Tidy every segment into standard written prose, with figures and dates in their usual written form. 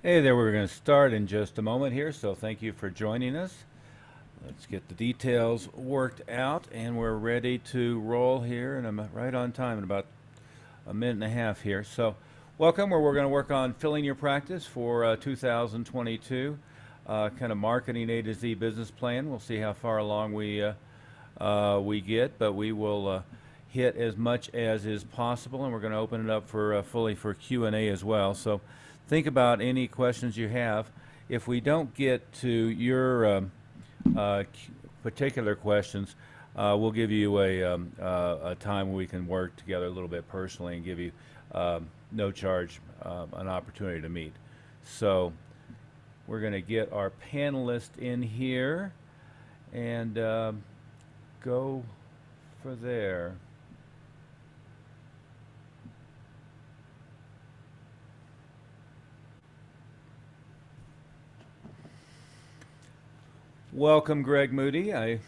Hey there, we're going to start in just a moment here, so thank you for joining us. Let's get the details worked out, and we're ready to roll here, and I'm right on time in about a minute and a half here. So, welcome, where we're going to work on filling your practice for 2022, kind of marketing A to Z business plan. We'll see how far along we get, but we will hit as much as is possible, and we're going to open it up for fully for Q&A as well. So think about any questions you have. If we don't get to your particular questions, we'll give you a time where we can work together a little bit personally and give you no charge an opportunity to meet. So we're going to get our panelist in here and go for there. Welcome, Greg Moody. I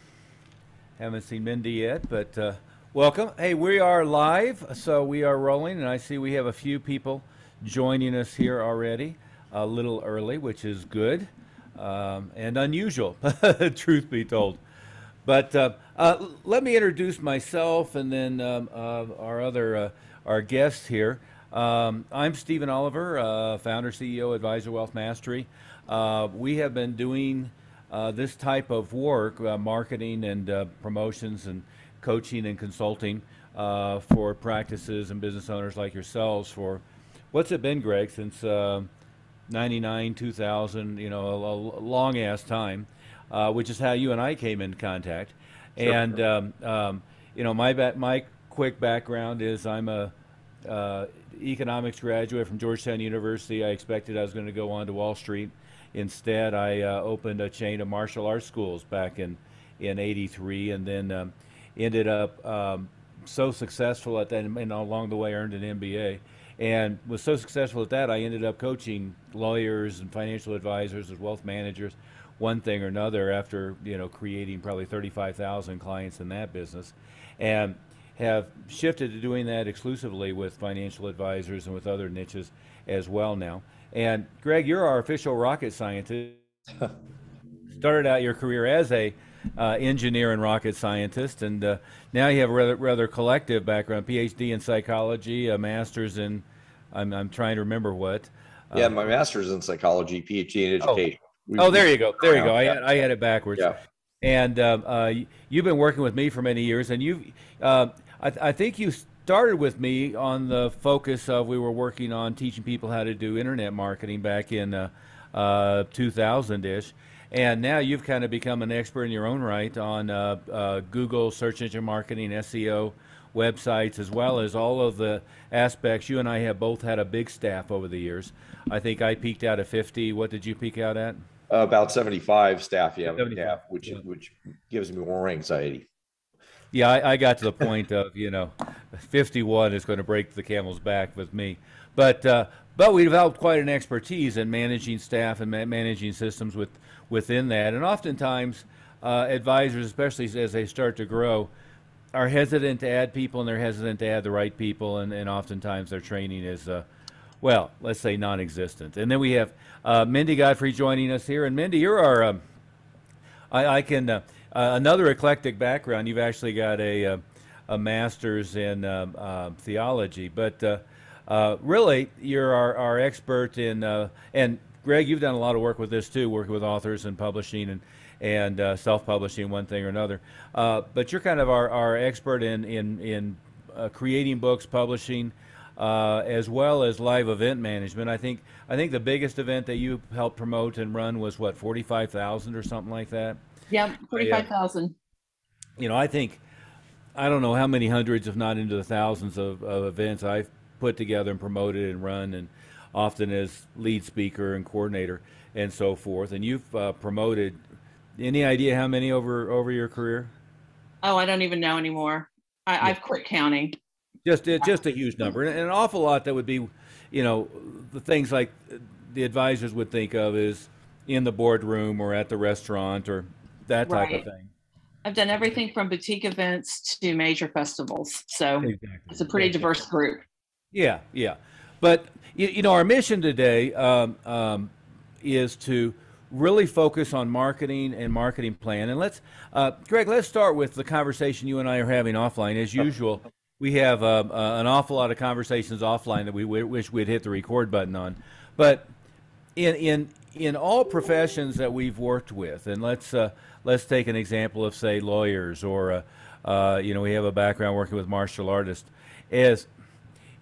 haven't seen Mindy yet, but welcome. Hey, we are live, so we are rolling, and I see we have a few people joining us here already, a little early, which is good and unusual, truth be told. But let me introduce myself and then our guests here. I'm Stephen Oliver, founder, CEO, advisor, Wealth Mastery. We have been doing this type of work, marketing and promotions and coaching and consulting for practices and business owners like yourselves for, what's it been, Greg, since 99, 2000, a long ass time, which is how you and I came into contact. Sure. And, my quick background is I'm a economics graduate from Georgetown University. I expected I was going to go on to Wall Street. Instead, I opened a chain of martial arts schools back in '83, and then ended up so successful at that, and along the way earned an MBA, and was so successful at that, I ended up coaching lawyers and financial advisors as wealth managers, one thing or another, after creating probably 35,000 clients in that business, and have shifted to doing that exclusively with financial advisors and with other niches as well now. And Greg, you're our official rocket scientist. Started out your career as a engineer and rocket scientist, and now you have a rather collective background: PhD in psychology, a master's in, I'm trying to remember what. Yeah, my master's in psychology, PhD in education. Oh, there you go. There you go. I had it backwards. Yeah. And you've been working with me for many years, and I think you started with me on the focus of, we were working on teaching people how to do internet marketing back in 2000-ish, and now you've kind of become an expert in your own right on Google search engine marketing, SEO, websites, as well as all of the aspects. You and I have both had a big staff over the years. I think I peaked out at 50. What did you peak out at? About 75 staff, yeah, 75. Which gives me more anxiety. Yeah, I got to the point of 51 is going to break the camel's back with me, but we developed quite an expertise in managing staff and managing systems within that, and oftentimes advisors, especially as they start to grow, are hesitant to add people, and they're hesitant to add the right people, and oftentimes their training is well, let's say non-existent. And then we have Mindy Godfrey joining us here, and Mindy, you're our another eclectic background. You've actually got a master's in theology, but really you're our expert in, and Greg, you've done a lot of work with this too, working with authors and publishing and self-publishing, one thing or another. But you're kind of our expert in creating books, publishing, as well as live event management. I think the biggest event that you helped promote and run was what, 45,000 or something like that. Yeah, 45,000. I don't know how many hundreds, if not into the thousands of events I've put together and promoted and run, and often as lead speaker and coordinator and so forth. And you've promoted, any idea how many over your career? Oh, I don't even know anymore. I've quit counting. Just a huge number, and an awful lot that would be, the things like the advisors would think of is in the boardroom or at the restaurant or that type of thing. I've done everything from boutique events to major festivals, so exactly. It's a pretty diverse group. Yeah. But you know, our mission today is to really focus on marketing and marketing plan. And let's, Greg, let's start with the conversation you and I are having offline. As usual, we have an awful lot of conversations offline that we wish we'd hit the record button on. But in all professions that we've worked with, and let's take an example of, say, lawyers, or you know, we have a background working with martial artists. As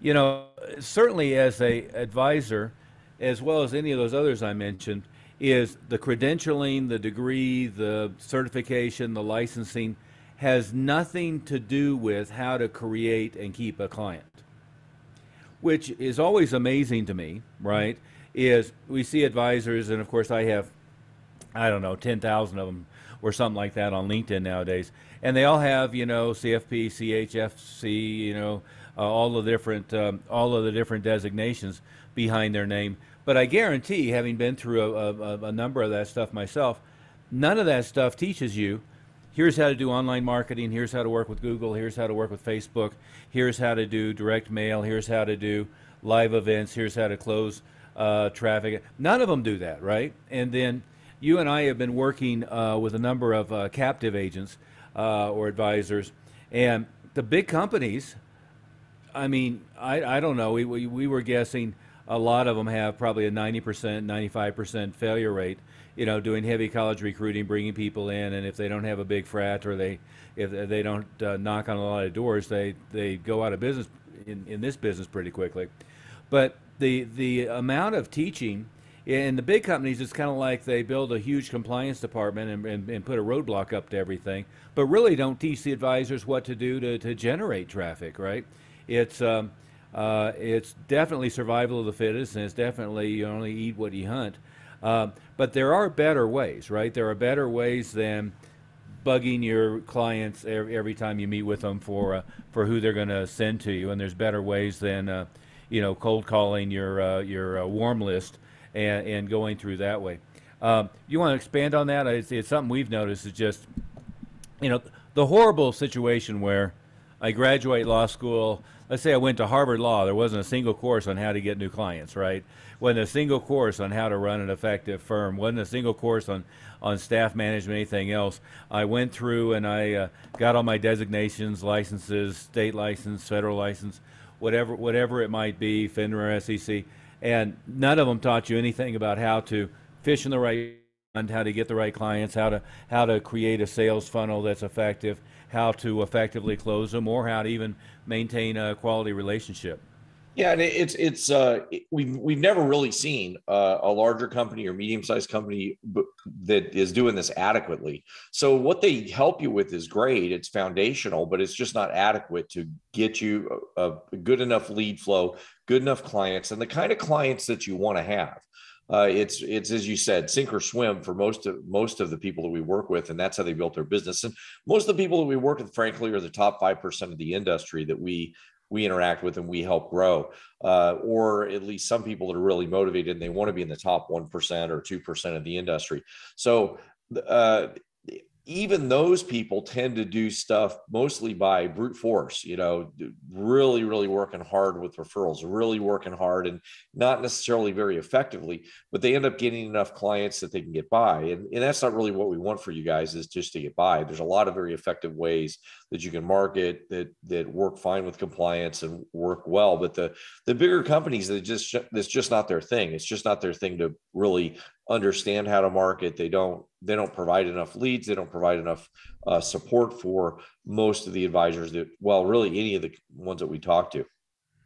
you know, certainly as a advisor, as well as any of those others I mentioned, is the credentialing, the degree, the certification, the licensing has nothing to do with how to create and keep a client, which is always amazing to me, right? Is we see advisors, and of course I have, I don't know, 10,000 of them or something like that on LinkedIn nowadays, and they all have, you know, CFP, CHFC, you know, all of the different designations behind their name. But I guarantee, having been through a number of that stuff myself, none of that stuff teaches you, here's how to do online marketing, here's how to work with Google, here's how to work with Facebook, here's how to do direct mail, here's how to do live events, here's how to close traffic. None of them do that, right? And then you and I have been working with a number of captive agents or advisors, and the big companies, I mean, I don't know, we were guessing a lot of them have probably a 90%, 95% failure rate, you know, doing heavy college recruiting, bringing people in, and if they don't have a big frat, or if they don't knock on a lot of doors, they go out of business in this business pretty quickly. But the amount of teaching in the big companies, it's kind of like they build a huge compliance department and put a roadblock up to everything, but really don't teach the advisors what to do to generate traffic, right? It's definitely survival of the fittest, and it's definitely you only eat what you hunt. But there are better ways, right? There are better ways than bugging your clients every time you meet with them for who they're going to send to you, and there's better ways than you know, cold calling your warm list and going through that way. You want to expand on that? It's something we've noticed. Is just, you know, the horrible situation where I graduate law school. Let's say I went to Harvard Law. There wasn't a single course on how to get new clients, right? Wasn't a single course on how to run an effective firm. Wasn't a single course on staff management, anything else. I went through and I got all my designations, licenses, state license, federal license, whatever it might be, FINRA, SEC, and none of them taught you anything about how to fish in the right fund, how to get the right clients, how to create a sales funnel that's effective, how to effectively close them, or how to even maintain a quality relationship. Yeah, and we've never really seen a larger company or medium-sized company that is doing this adequately. So what they help you with is great; it's foundational, but it's just not adequate to get you a good enough lead flow, good enough clients, and the kind of clients that you want to have. It's as you said, sink or swim for most of the people that we work with, and that's how they built their business. And most of the people that we work with, frankly, are the top 5% of the industry that we interact with and we help grow, or at least some people that are really motivated and they want to be in the top 1% or 2% of the industry. So even those people tend to do stuff mostly by brute force, you know, really, really working hard with referrals, really working hard and not necessarily very effectively, but they end up getting enough clients that they can get by. And that's not really what we want for you guys, is just to get by. There's a lot of very effective ways that you can market that work fine with compliance and work well. But the bigger companies, that's just not their thing. It's just not their thing to really understand how to market. They don't provide enough leads. They don't provide enough support for most of the advisors really any of the ones that we talk to.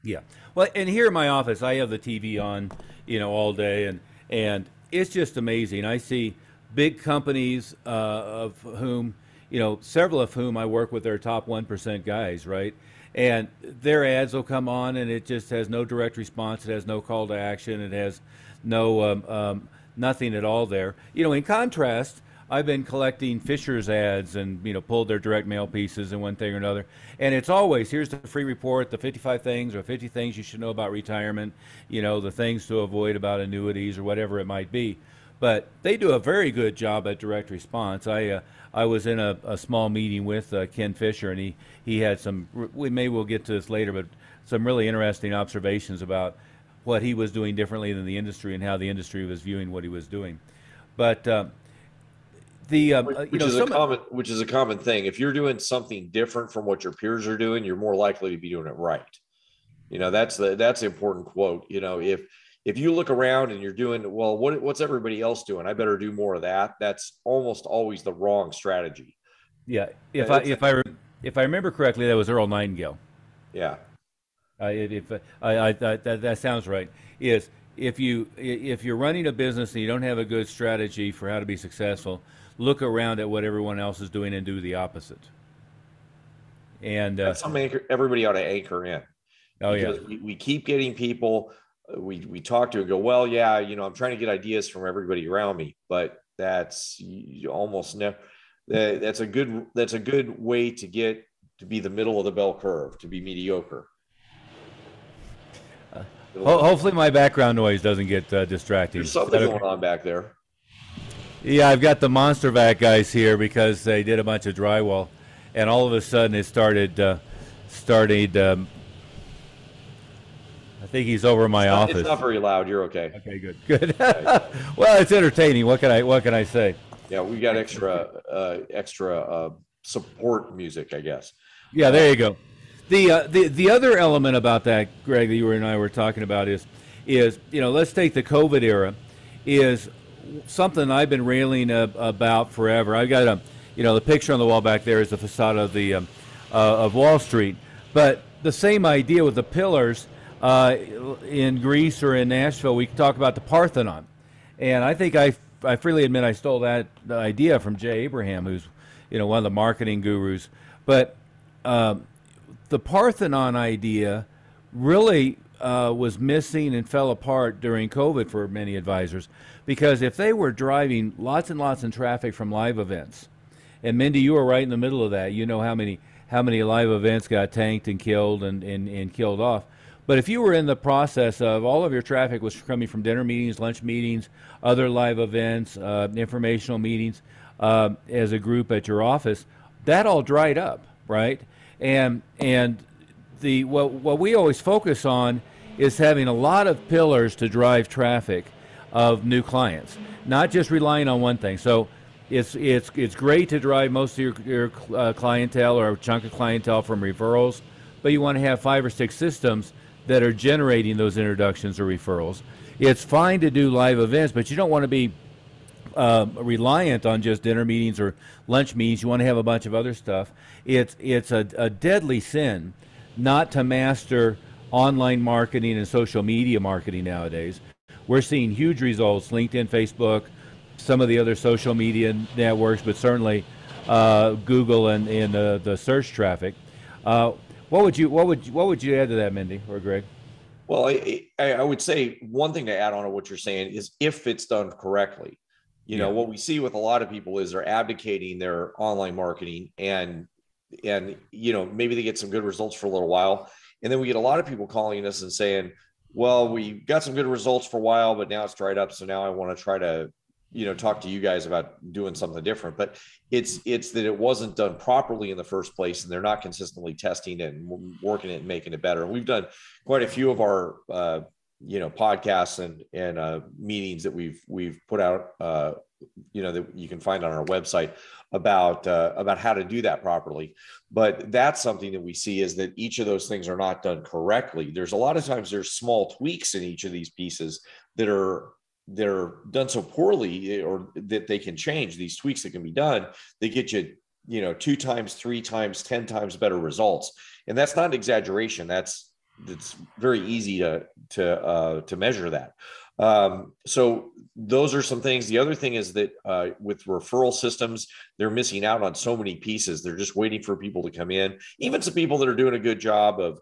Yeah. Well, and here in my office, I have the TV on, you know, all day, and it's just amazing. I see big companies of whom, you know, several of whom I work with, their top 1% guys, right? And their ads will come on and it just has no direct response. It has no call to action. It has no, nothing at all there. You know, in contrast, I've been collecting Fisher's ads and, you know, pulled their direct mail pieces and one thing or another. And it's always, here's the free report, the 55 things or 50 things you should know about retirement, you know, the things to avoid about annuities or whatever it might be. But they do a very good job at direct response. I was in a small meeting with Ken Fisher, and he had some, we'll get to this later, but some really interesting observations about what he was doing differently than the industry and how the industry was viewing what he was doing. But which is a common thing. If you're doing something different from what your peers are doing, you're more likely to be doing it right. That's the important quote. If you look around and you're doing, well, what's everybody else doing? I better do more of that. That's almost always the wrong strategy. Yeah. If I remember correctly, that was Earl Nightingale. Yeah. That sounds right. Is if you're running a business and you don't have a good strategy for how to be successful, look around at what everyone else is doing and do the opposite. And that's something everybody ought to anchor in. Oh yeah. We keep getting people. We talk to and go, well, yeah, I'm trying to get ideas from everybody around me, but that's almost never. That's a good way to get to be the middle of the bell curve, to be mediocre. Hopefully my background noise doesn't get distracting. There's something going on back there. Yeah, I've got the Monster Vac guys here because they did a bunch of drywall, and all of a sudden it started. I think he's over in my office. It's not very loud. You're okay. Okay, good. Well, it's entertaining. What can I say? Yeah, we got extra support music, I guess. Yeah, there you go. The other element about that, Greg, that you and I were talking about is let's take the COVID era, is something I've been railing about forever. I've got the picture on the wall back there is the facade of the of Wall Street, but the same idea with the pillars in Greece or in Nashville. We talk about the Parthenon, and I think I freely admit I stole that idea from Jay Abraham, who's one of the marketing gurus, but the Parthenon idea really was missing and fell apart during COVID for many advisors, because if they were driving lots and lots of traffic from live events, and Mindy, you were right in the middle of that. How many live events got tanked and killed and killed off. But if you were in the process of all of your traffic was coming from dinner meetings, lunch meetings, other live events, informational meetings as a group at your office, that all dried up, right? And what we always focus on is having a lot of pillars to drive traffic of new clients, not just relying on one thing. So it's great to drive most of your clientele or a chunk of clientele from referrals, but you want to have 5 or 6 systems that are generating those introductions or referrals. It's fine to do live events, but you don't want to be reliant on just dinner meetings or lunch meetings. You want to have a bunch of other stuff. It's a deadly sin not to master online marketing and social media marketing nowadays. We're seeing huge results, LinkedIn, Facebook, some of the other social media networks, but certainly Google and the search traffic. What would you add to that, Mindy or Greg? Well, I would say one thing to add on to what you're saying is if it's done correctly. What we see with a lot of people is they're abdicating their online marketing and maybe they get some good results for a little while. And then we get a lot of people calling us and saying, well, we got some good results for a while, but now it's dried up. So now I want to try to, talk to you guys about doing something different. But it's that it wasn't done properly in the first place, and they're not consistently testing it and working it and making it better. And we've done quite a few of our, podcasts and meetings that we've put out, that you can find on our website about how to do that properly. But that's something that we see is that each of those things are not done correctly. There's a lot of times there's small tweaks in each of these pieces that are done so poorly, or that they can change. These tweaks that can be done, they get you 2 times, 3 times, 10 times better results. And that's not an exaggeration. It's very easy to measure that. So those are some things. The other thing is that with referral systems, they're missing out on so many pieces. They're just waiting for people to come in. Even some people that are doing a good job of,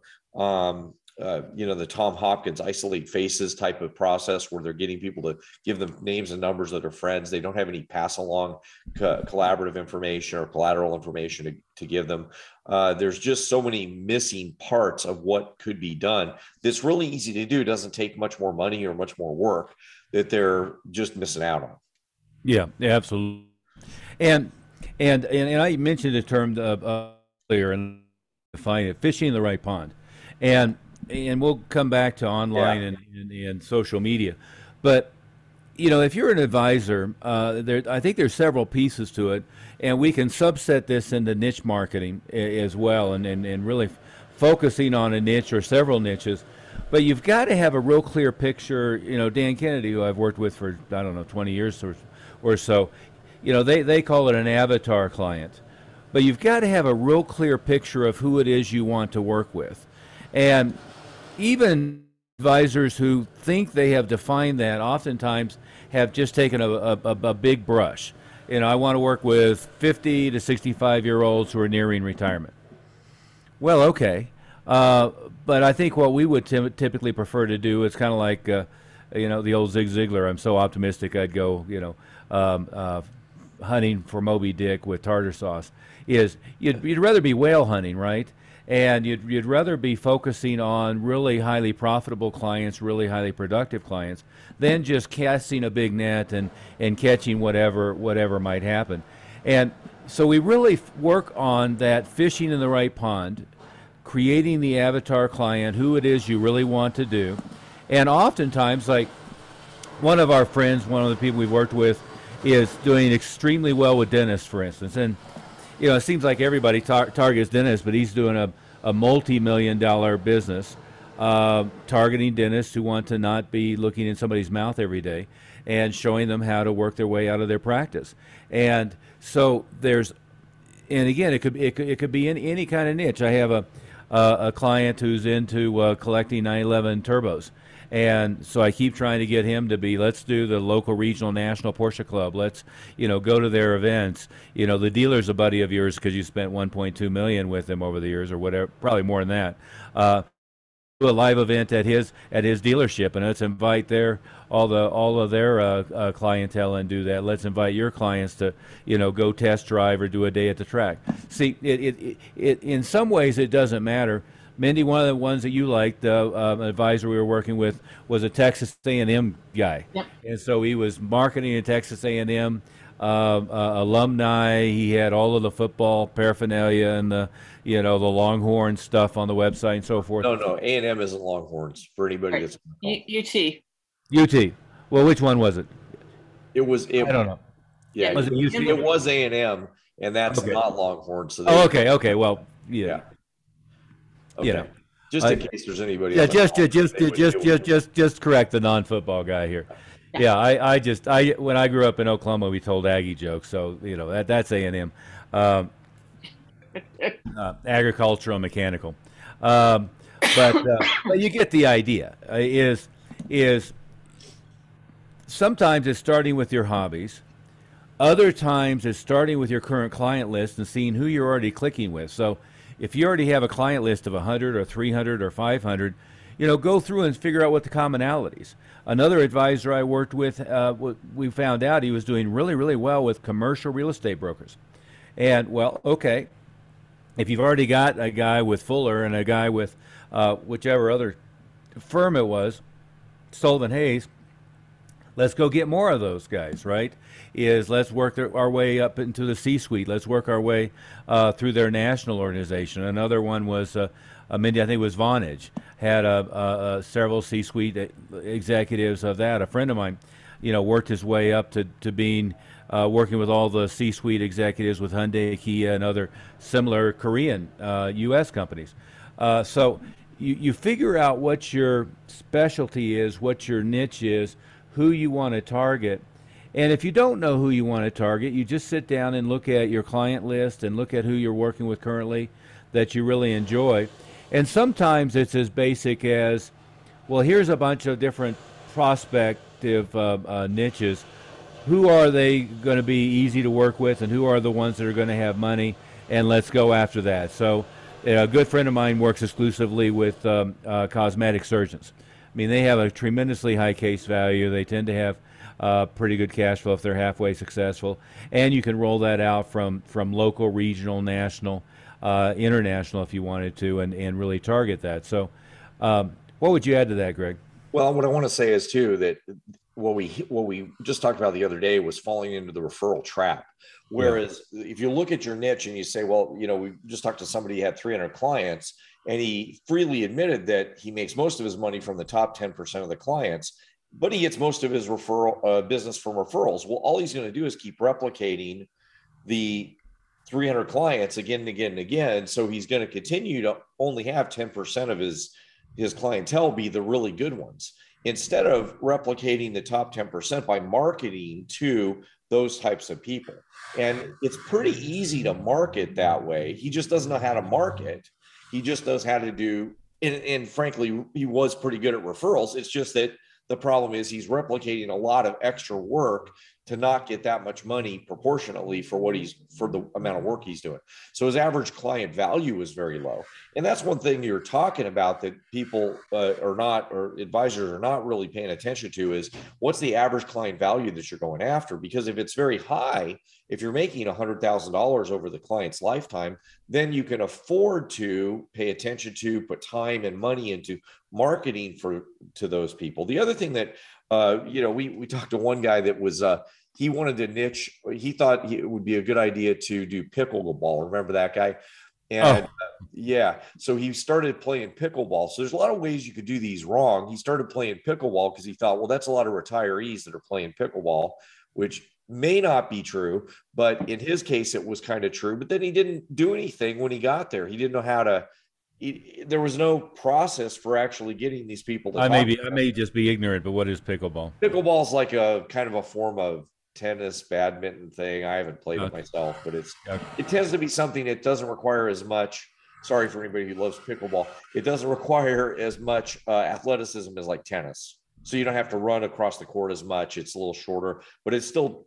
the Tom Hopkins isolate faces type of process, where they're getting people to give them names and numbers that are friends. They don't have any pass along collaborative information or collateral information to give them. There's just so many missing parts of what could be done. That's really easy to do. It doesn't take much more money or much more work, that they're just missing out on. Yeah, absolutely. And I mentioned the term earlier, and define it, fishing in the right pond. And and we'll come back to online and social media, but if you're an advisor, I think there's several pieces to it, and we can subset this into niche marketing as well, and really focusing on a niche or several niches. But you've got to have a real clear picture. Dan Kennedy, who I've worked with for, I don't know, 20 years or so, they call it an avatar client. But you've got to have a real clear picture of who it is you want to work with. And even advisors who think they have defined that oftentimes have just taken a big brush. I want to work with 50 to 65-year-olds who are nearing retirement. Well, okay. But I think what we would typically prefer to do is kind of like, the old Zig Ziglar. I'm so optimistic I'd go, hunting for Moby Dick with tartar sauce. Is you'd rather be whale hunting, right? And you'd rather be focusing on really highly profitable clients, really highly productive clients, than just casting a big net and catching whatever might happen. And so we really work on that fishing in the right pond, creating the avatar client, who it is you really want to do. And oftentimes, like one of our friends, one of the people we've worked with, is doing extremely well with dentists, for instance. And it seems like everybody targets dentists, but he's doing a multi-million-dollar business targeting dentists who want to not be looking in somebody's mouth every day and showing them how to work their way out of their practice. And so and again, it could be in any kind of niche. I have a client who's into collecting 911 turbos. And so I keep trying to get him to be, let's do the local, regional, national Porsche Club. Let's, go to their events. The dealer's a buddy of yours because you spent $1.2 million with him over the years or whatever, probably more than that. Do a live event at his dealership, and let's invite all of their clientele and do that. Let's invite your clients to, go test drive or do a day at the track. See, it in some ways it doesn't matter. Mindy, one of the ones that you liked, an advisor we were working with, was a Texas A&M guy. Yep. And so he was marketing a Texas A&M alumni. He had all of the football paraphernalia and the Longhorn stuff on the website and so forth. No, A&M isn't Longhorns for anybody that's UT. UT. Well, which one was it? I don't know. Yeah, was it UT? It was A&M, and that's not Longhorn. So okay. Well, yeah. Okay. Just in case there's anybody. Yeah, just correct the non-football guy here. Yeah, I when I grew up in Oklahoma, we told Aggie jokes, so that's A&M, agricultural and mechanical, but you get the idea. Is sometimes it's starting with your hobbies, other times it's starting with your current client list and seeing who you're already clicking with. So if you already have a client list of 100 or 300 or 500, go through and figure out what the commonalities. Another advisor I worked with, we found out he was doing really, really well with commercial real estate brokers. And, well, okay, if you've already got a guy with Fuller and a guy with whichever other firm it was, Sullivan Hayes, let's go get more of those guys, right? Let's work our way up into the C-suite. Let's work our way through their national organization. Another one was, Mindy, I think it was Vonage, had several C-suite executives of that. A friend of mine, worked his way up to being working with all the C-suite executives with Hyundai, Kia, and other similar Korean U.S. companies. So you figure out what your specialty is, what your niche is, who you want to target. And if you don't know who you want to target, you just sit down and look at your client list and look at who you're working with currently that you really enjoy. And sometimes it's as basic as, well, here's a bunch of different prospective niches. Who are they going to be easy to work with, and who are the ones that are going to have money? And let's go after that. So a good friend of mine works exclusively with cosmetic surgeons. I mean, they have a tremendously high case value. They tend to have pretty good cash flow if they're halfway successful. And you can roll that out from local, regional, national, international if you wanted to, and really target that. So what would you add to that, Greg? Well, what I want to say is, too, that what we just talked about the other day was falling into the referral trap. Whereas if you look at your niche and you say, well, we just talked to somebody who had 300 clients, And he freely admitted that he makes most of his money from the top 10% of the clients, but he gets most of his referral business from referrals. Well, all he's going to do is keep replicating the 300 clients again and again and again. So he's going to continue to only have 10% of his clientele be the really good ones, instead of replicating the top 10% by marketing to those types of people. And it's pretty easy to market that way. He just doesn't know how to market. He just knows how to do, and frankly, he was pretty good at referrals. It's just that the problem is he's replicating a lot of extra work to not get that much money proportionately for the amount of work he's doing. So his average client value is very low. And that's one thing you're talking about that people or advisors are not really paying attention to, is what's the average client value that you're going after? Because if it's very high, if you're making $100,000 over the client's lifetime, then you can afford to pay attention to, put time and money into marketing to those people. The other thing that, we talked to one guy that was, he wanted to niche. He thought it would be a good idea to do pickleball. Remember that guy? And so he started playing pickleball. So there's a lot of ways you could do these wrong. He started playing pickleball because he thought, well, that's a lot of retirees that are playing pickleball, which may not be true, but in his case, it was kind of true. But then he didn't do anything when he got there. He didn't know how to. There was no process for actually getting these people to I may just be ignorant, but what is pickleball? Pickleball is like a kind of a form of tennis, badminton thing. I haven't played it myself, but it tends to be something that doesn't require as much. Sorry for anybody who loves pickleball. It doesn't require as much athleticism as like tennis. So you don't have to run across the court as much. It's a little shorter, but it's still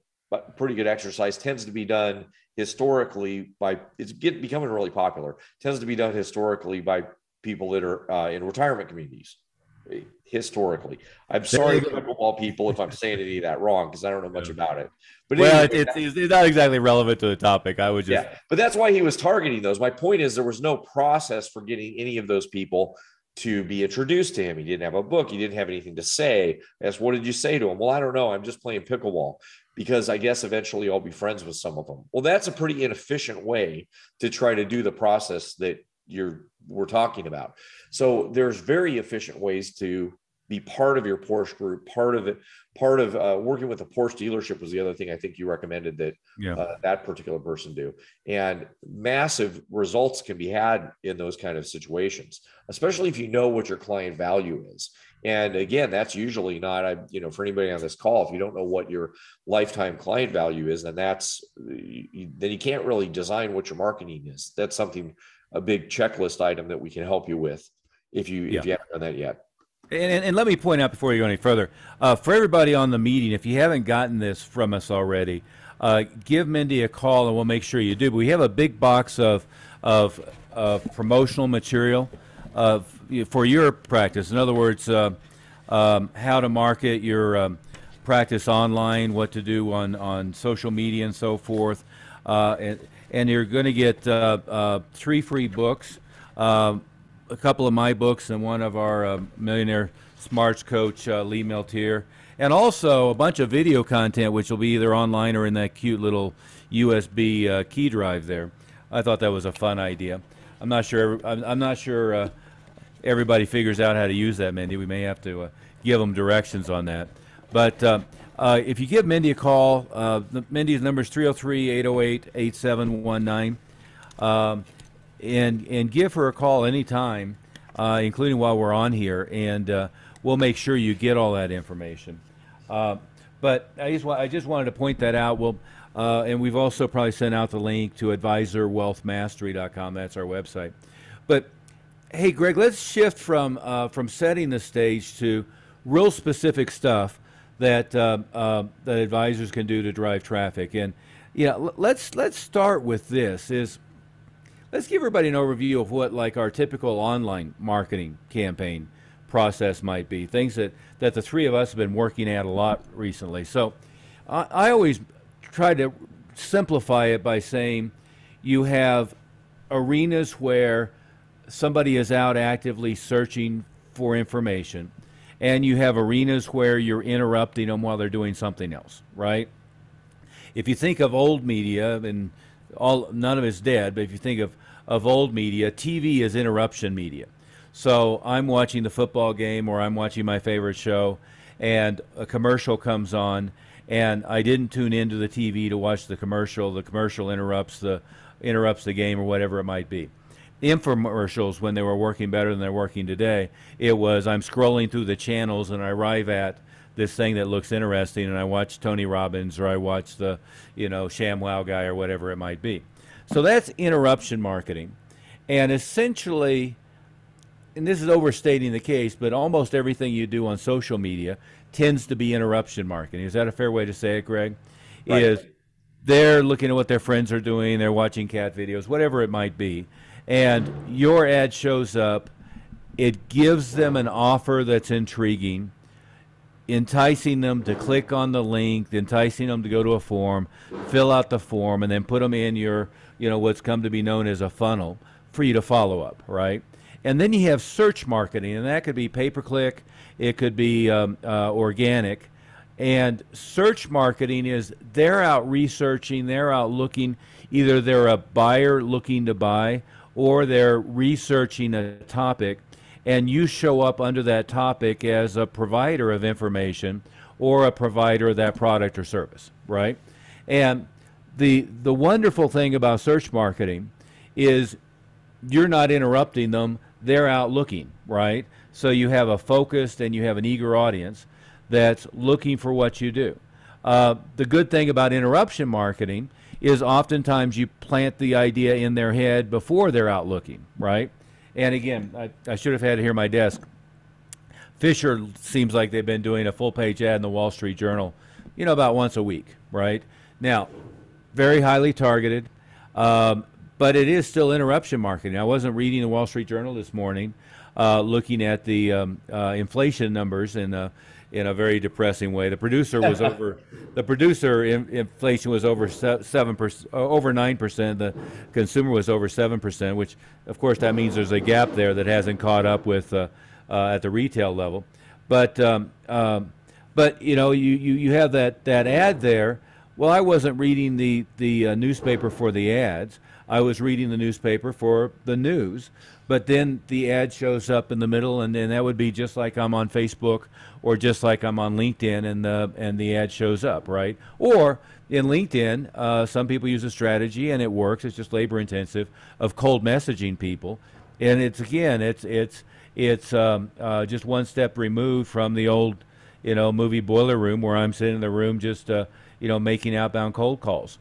pretty good exercise. Tends to be done historically by, becoming really popular. Tends to be done historically by people that are in retirement communities. Historically, I'm sorry, pickleball people, if I'm saying any of that wrong, because I don't know much about it. But well, anyway, it's not exactly relevant to the topic. I would just, but that's why he was targeting those. My point is, there was no process for getting any of those people to be introduced to him. He didn't have a book. He didn't have anything to say. I asked, what did you say to him? Well, I don't know. I'm just playing pickleball because I guess eventually I'll be friends with some of them. Well, that's a pretty inefficient way to try to do the process that we're talking about. So there's very efficient ways to be part of your Porsche group. Part of working with a Porsche dealership was the other thing I think you recommended that that particular person do. And massive results can be had in those kind of situations, especially if you know what your client value is. And again, that's usually not, for anybody on this call, if you don't know what your lifetime client value is, then then you can't really design what your marketing is. That's a big checklist item that we can help you with if you haven't done that yet. And let me point out before you go any further, for everybody on the meeting, if you haven't gotten this from us already, give Mindy a call and we'll make sure you do. But we have a big box of promotional material for your practice. In other words, how to market your practice online, what to do on social media and so forth. And you're going to get 3 free books, a couple of my books and one of our Millionaire Smarts coach, Lee Meltier, and also a bunch of video content, which will be either online or in that cute little USB key drive there. I thought that was a fun idea. I'm not sure everybody figures out how to use that, Mindy. We may have to give them directions on that. But if you give Mindy a call, Mindy's number is 303-808-8719, and give her a call anytime, including while we're on here, and we'll make sure you get all that information. But I just wanted to point that out. And we've also probably sent out the link to advisorwealthmastery.com. That's our website. But hey, Greg, let's shift from setting the stage to real specific stuff that advisors can do to drive traffic. And let's start with this. Let's give everybody an overview of what like our typical online marketing campaign process might be. Things that the three of us have been working at a lot recently. So I always try to simplify it by saying you have arenas where somebody is out actively searching for information, and you have arenas where you're interrupting them while they're doing something else, right? If you think of old media, and none of it's dead, but if you think of old media, TV is interruption media. So I'm watching the football game or I'm watching my favorite show, and a commercial comes on, and I didn't tune into the TV to watch the commercial. The commercial interrupts the game or whatever it might be. Infomercials, when they were working better than they're working today, it was I'm scrolling through the channels and I arrive at this thing that looks interesting, and I watch Tony Robbins or I watch the ShamWow guy or whatever it might be. So that's interruption marketing. And essentially, and this is overstating the case, but almost everything you do on social media tends to be interruption marketing. Is that a fair way to say it, Greg? Right. Is they're looking at what their friends are doing, they're watching cat videos, whatever it might be, and your ad shows up, it gives them an offer that's intriguing, enticing them to click on the link, enticing them to go to a form, fill out the form, and then put them in your, what's come to be known as a funnel for you to follow up, right? And then you have search marketing, and that could be pay-per-click, it could be organic. And search marketing is they're out researching, they're out looking, either they're a buyer looking to buy or they're researching a topic, and you show up under that topic as a provider of information or a provider of that product or service, right? And the wonderful thing about search marketing is you're not interrupting them, they're out looking, right? So you have a focused and you have an eager audience that's looking for what you do. The good thing about interruption marketing is oftentimes you plant the idea in their head before they're out looking, right? And again, I should have had it here at my desk. Fisher seems like they've been doing a full-page ad in the Wall Street Journal, about once a week, right? Now, very highly targeted, but it is still interruption marketing. I wasn't reading the Wall Street Journal this morning, looking at the inflation numbers in a very depressing way. The producer was inflation was over 7%, over 9%. The consumer was over 7%, which of course that means there's a gap there that hasn't caught up with at the retail level. But you have that ad there. Well, I wasn't reading the newspaper for the ads. I was reading the newspaper for the news, but then the ad shows up in the middle, and then that would be just like I'm on Facebook or just like I'm on LinkedIn, and the ad shows up, right? Or in LinkedIn, some people use a strategy, and it works. It's just labor intensive of cold messaging people, and it's just one step removed from the old, movie Boiler Room where I'm sitting in the room just making outbound cold calls.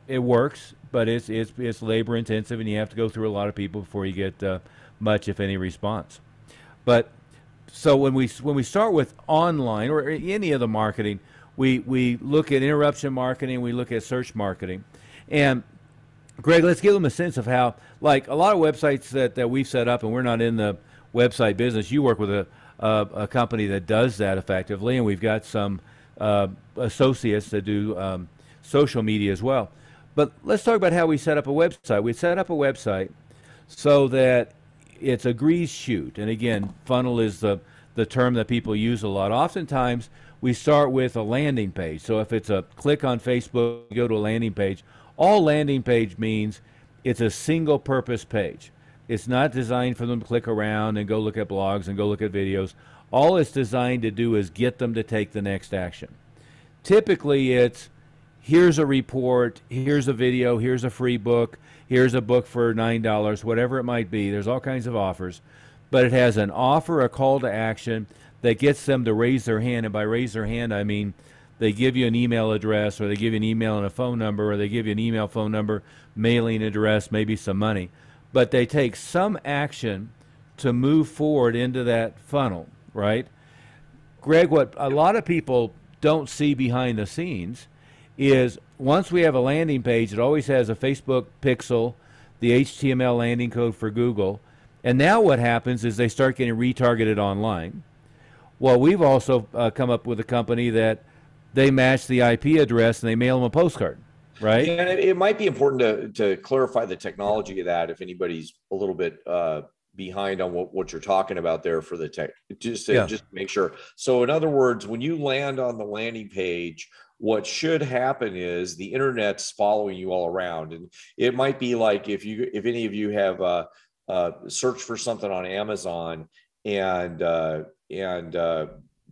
It works, but it's labor intensive, and you have to go through a lot of people before you get much, if any, response. But so when we start with online or any of the marketing, we look at interruption marketing, we look at search marketing, and Greg, let's give them a sense of how, like a lot of websites that we've set up, and we're not in the website business. You work with a company that does that effectively, and we've got some associates that do social media as well. But let's talk about how we set up a website. We set up a website so that it's a grease shoot. And again, funnel is the term that people use a lot. Oftentimes, we start with a landing page. So if it's a click on Facebook, you go to a landing page. All landing page means it's a single purpose page. It's not designed for them to click around and go look at blogs and go look at videos. All it's designed to do is get them to take the next action. Typically, it's here's a report, here's a video, here's a free book, here's a book for $9, whatever it might be. There's all kinds of offers. But it has an offer, a call to action that gets them to raise their hand. And by raise their hand, I mean they give you an email address, or they give you an email and a phone number, or they give you an email, phone number, mailing address, maybe some money. But they take some action to move forward into that funnel, right? Greg, what a lot of people don't see behind the scenes is once we have a landing page, it always has a Facebook pixel, the HTML landing code for Google, and now what happens is they start getting retargeted online. Well, we've also come up with a company that they match the IP address and they mail them a postcard, right? Yeah, and it might be important to clarify the technology of that if anybody's a little bit behind on what you're talking about there for the tech, just to make sure. So in other words, when you land on the landing page, what should happen is the internet's following you all around. And it might be like if any of you have searched for something on Amazon and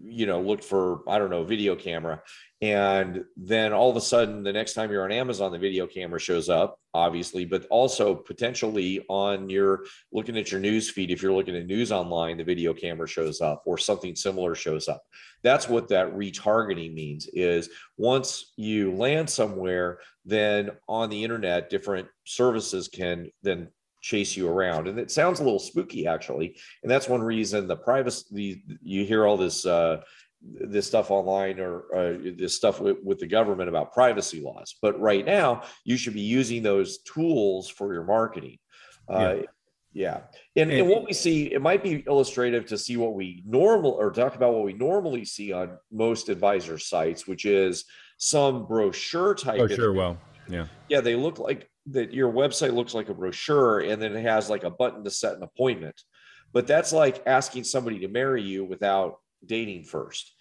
looked for, I don't know, video camera. And then all of a sudden, the next time you're on Amazon, the video camera shows up, obviously, but also potentially on your looking at your news feed. If you're looking at news online, the video camera shows up or something similar shows up. That's what that retargeting means, is once you land somewhere, then on the internet, different services can then chase you around. And it sounds a little spooky, actually. And that's one reason the privacy, you hear all this stuff online or this stuff with the government about privacy laws. But right now, you should be using those tools for your marketing. Yeah. And what we see, it might be illustrative to see talk about what we normally see on most advisor sites, which is some brochure type. Brochure, well, yeah. Yeah, they look like that. Your website looks like a brochure, and then it has like a button to set an appointment. But that's like asking somebody to marry you without dating first.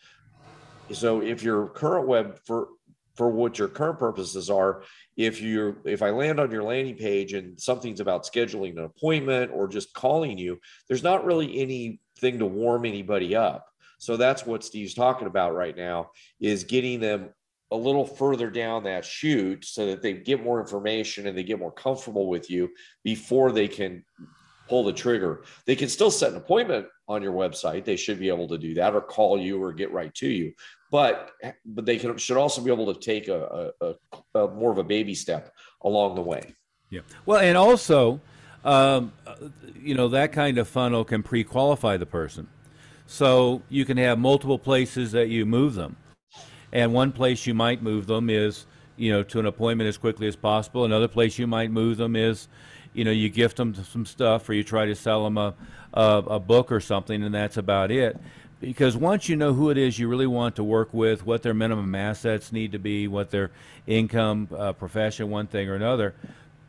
So if your current for what your current purposes are, if I land on your landing page and something's about scheduling an appointment or just calling you, there's not really anything to warm anybody up. So that's what Steve's talking about right now, is getting them a little further down that chute so that they get more information and they get more comfortable with you before they can pull the trigger. They can still set an appointment on your website. They should be able to do that, or call you or get right to you. But they should also be able to take a more of a baby step along the way. Yeah. Well, and also, that kind of funnel can pre-qualify the person. So you can have multiple places that you move them. And one place you might move them is, to an appointment as quickly as possible. Another place you might move them is, you gift them some stuff, or you try to sell them a book or something, and that's about it. Because once you know who it is you really want to work with, what their minimum assets need to be, what their income, profession, one thing or another,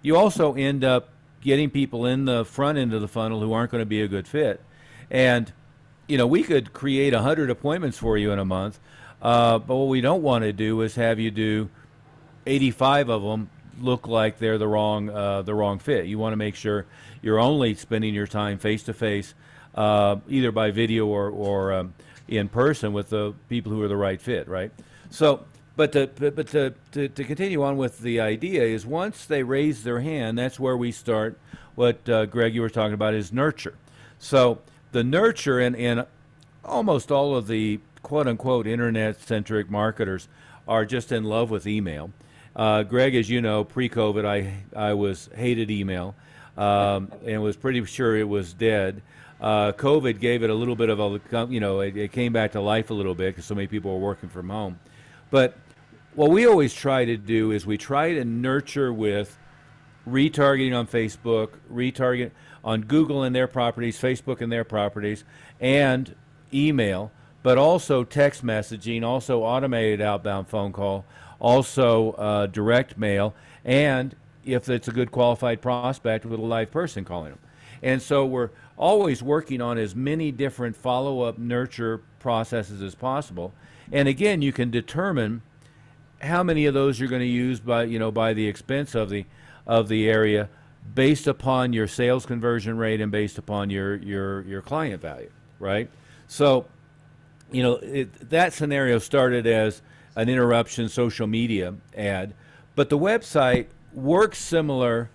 you also end up getting people in the front end of the funnel who aren't going to be a good fit. And, we could create 100 appointments for you in a month, but what we don't want to do is have you do 85 of them look like they're the wrong fit. You want to make sure you're only spending your time face to face, either by video or in person with the people who are the right fit, right? So, but to continue on with the idea is, once they raise their hand, that's where we start. What Greg, you were talking about, is nurture. So the nurture, and almost all of the quote unquote internet-centric marketers are just in love with email. Greg, as you know, pre-COVID, I hated email, and was pretty sure it was dead. COVID gave it a little bit of it came back to life a little bit because so many people were working from home. But what we always try to do is we try to nurture with retargeting on Facebook, retarget on Google and their properties, Facebook and their properties, and email, but also text messaging, also automated outbound phone call, also direct mail, and if it's a good qualified prospect, with a live person calling them. And so we're always working on as many different follow-up nurture processes as possible. And again, you can determine how many of those you're going to use by the expense of the area, based upon your sales conversion rate and based upon your client value, right? So, that scenario started as an interruption social media ad, but the website works similar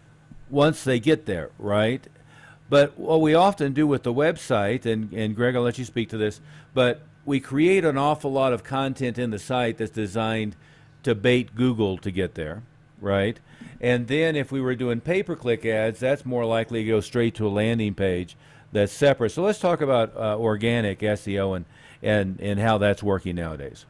once they get there, right? But what we often do with the website, and Greg, I'll let you speak to this, but we create an awful lot of content in the site that's designed to bait Google to get there, right? And then if we were doing pay-per-click ads, that's more likely to go straight to a landing page that's separate. So let's talk about organic SEO and how that's working nowadays.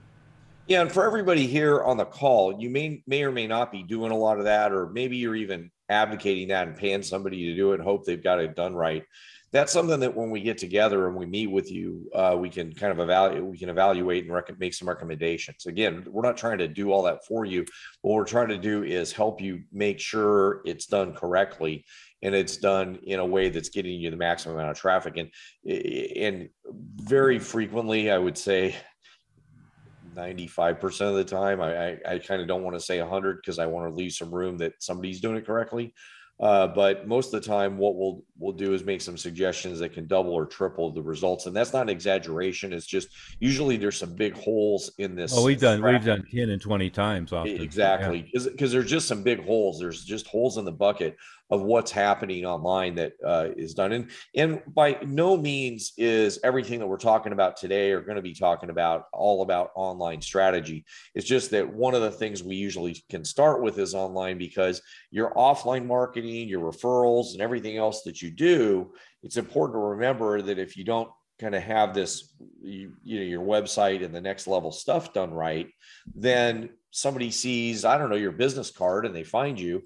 Yeah, and for everybody here on the call, you may or may not be doing a lot of that, or maybe you're even advocating that and paying somebody to do it and hope they've got it done right. That's something that when we get together and we meet with you, we can kind of evaluate and make some recommendations. Again, we're not trying to do all that for you. What we're trying to do is help you make sure it's done correctly, and it's done in a way that's getting you the maximum amount of traffic. And very frequently, I would say 95% of the time. I kind of don't want to say 100 because I want to leave some room that somebody's doing it correctly. But most of the time, what we'll do is make some suggestions that can double or triple the results, and that's not an exaggeration. It's just usually there's some big holes in this. Oh, we've done 10 and 20 times often. Exactly, because there's just some big holes. There's just holes in the bucket of what's happening online that is done. And by no means is everything that we're talking about today or going to be talking about all about online strategy. It's just that one of the things we usually can start with is online, because your offline marketing, your referrals, and everything else that you do, it's important to remember that if you don't kind of have this, your website and the next level stuff done right, then somebody sees, I don't know, your business card and they find you,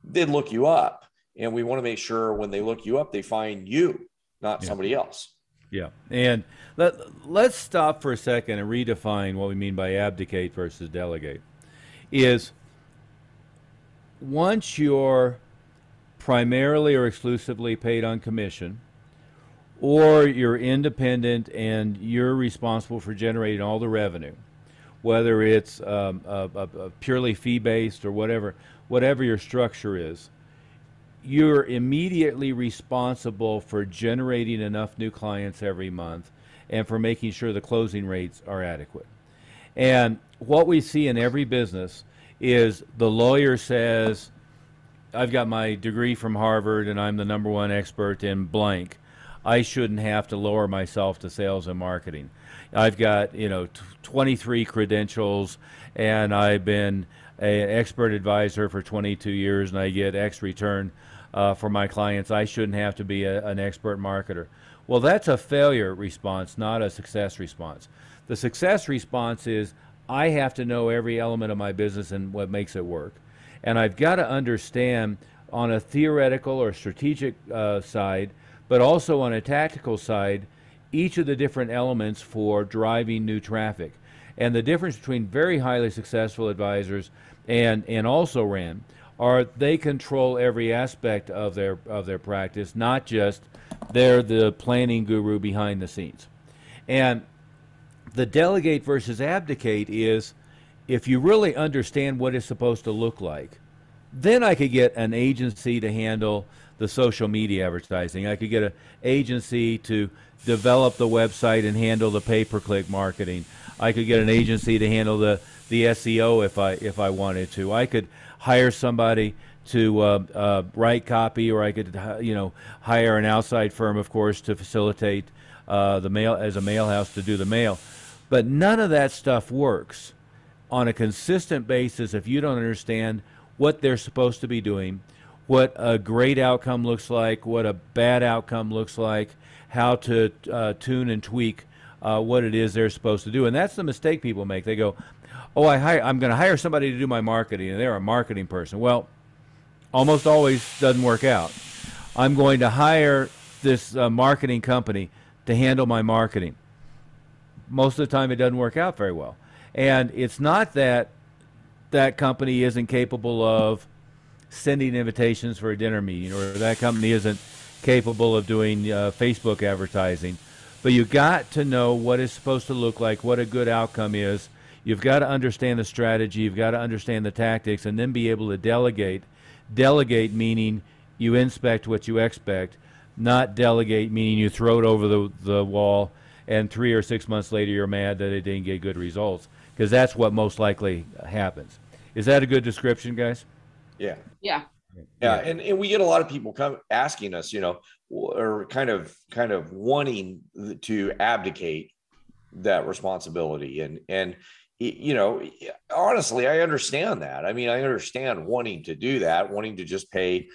they'd look you up. And we want to make sure when they look you up, they find you, not somebody else. Yeah. And let's stop for a second and redefine what we mean by abdicate versus delegate. Is once you're primarily or exclusively paid on commission, or you're independent and you're responsible for generating all the revenue, whether it's a purely fee-based or whatever your structure is, you're immediately responsible for generating enough new clients every month and for making sure the closing rates are adequate. And what we see in every business is the lawyer says, I've got my degree from Harvard and I'm the #1 expert in blank. I shouldn't have to lower myself to sales and marketing. I've got 23 credentials and I've been an expert advisor for 22 years and I get X return for my clients. I shouldn't have to be an expert marketer. Well, that's a failure response, not a success response. The success response is I have to know every element of my business and what makes it work. And I've got to understand on a theoretical or strategic side, but also on a tactical side, each of the different elements for driving new traffic. And the difference between very highly successful advisors and also ran are they control every aspect of their practice, not just they're the planning guru behind the scenes. And the delegate versus abdicate is if you really understand what it's supposed to look like, then I could get an agency to handle the social media advertising. I could get an agency to develop the website and handle the pay-per-click marketing. I could get an agency to handle the SEO if I wanted to. I could hire somebody to write copy, or I could hire an outside firm, of course, to facilitate the mail as a mail house to do the mail. But none of that stuff works on a consistent basis if you don't understand what they're supposed to be doing, what a great outcome looks like, what a bad outcome looks like, how to tune and tweak what it is they're supposed to do. And that's the mistake people make. They go, oh, I'm going to hire somebody to do my marketing, and they're a marketing person. Well, almost always doesn't work out. I'm going to hire this marketing company to handle my marketing. Most of the time it doesn't work out very well. And it's not that that company isn't capable of sending invitations for a dinner meeting, or that company isn't capable of doing Facebook advertising. But you've got to know what it's supposed to look like, what a good outcome is. You've got to understand the strategy. You've got to understand the tactics, and then be able to delegate. Delegate meaning you inspect what you expect, not delegate meaning you throw it over the wall, and 3 or 6 months later you're mad that it didn't get good results, because that's what most likely happens. Is that a good description, guys? Yeah. Yeah. Yeah. And we get a lot of people asking us, or kind of wanting to abdicate that responsibility. And honestly, I understand that. I mean, I understand wanting to do that, wanting to just pay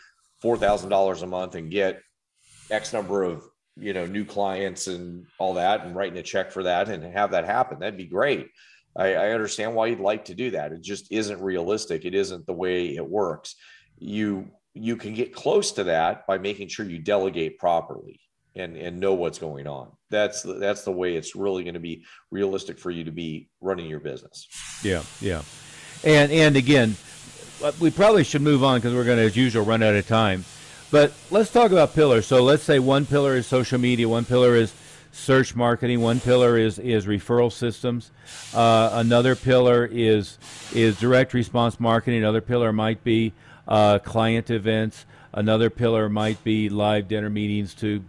$4,000 a month and get X number of, new clients and all that, and writing a check for that and have that happen. That'd be great. I understand why you'd like to do that. It just isn't realistic. It isn't the way it works. You can get close to that by making sure you delegate properly and know what's going on. That's the way it's really going to be realistic for you to be running your business. Yeah. And again, we probably should move on because we're going to, as usual, run out of time. But let's talk about pillars. So let's say one pillar is social media, one pillar is search marketing. One pillar is referral systems. Another pillar is direct response marketing. Another pillar might be client events. Another pillar might be live dinner meetings to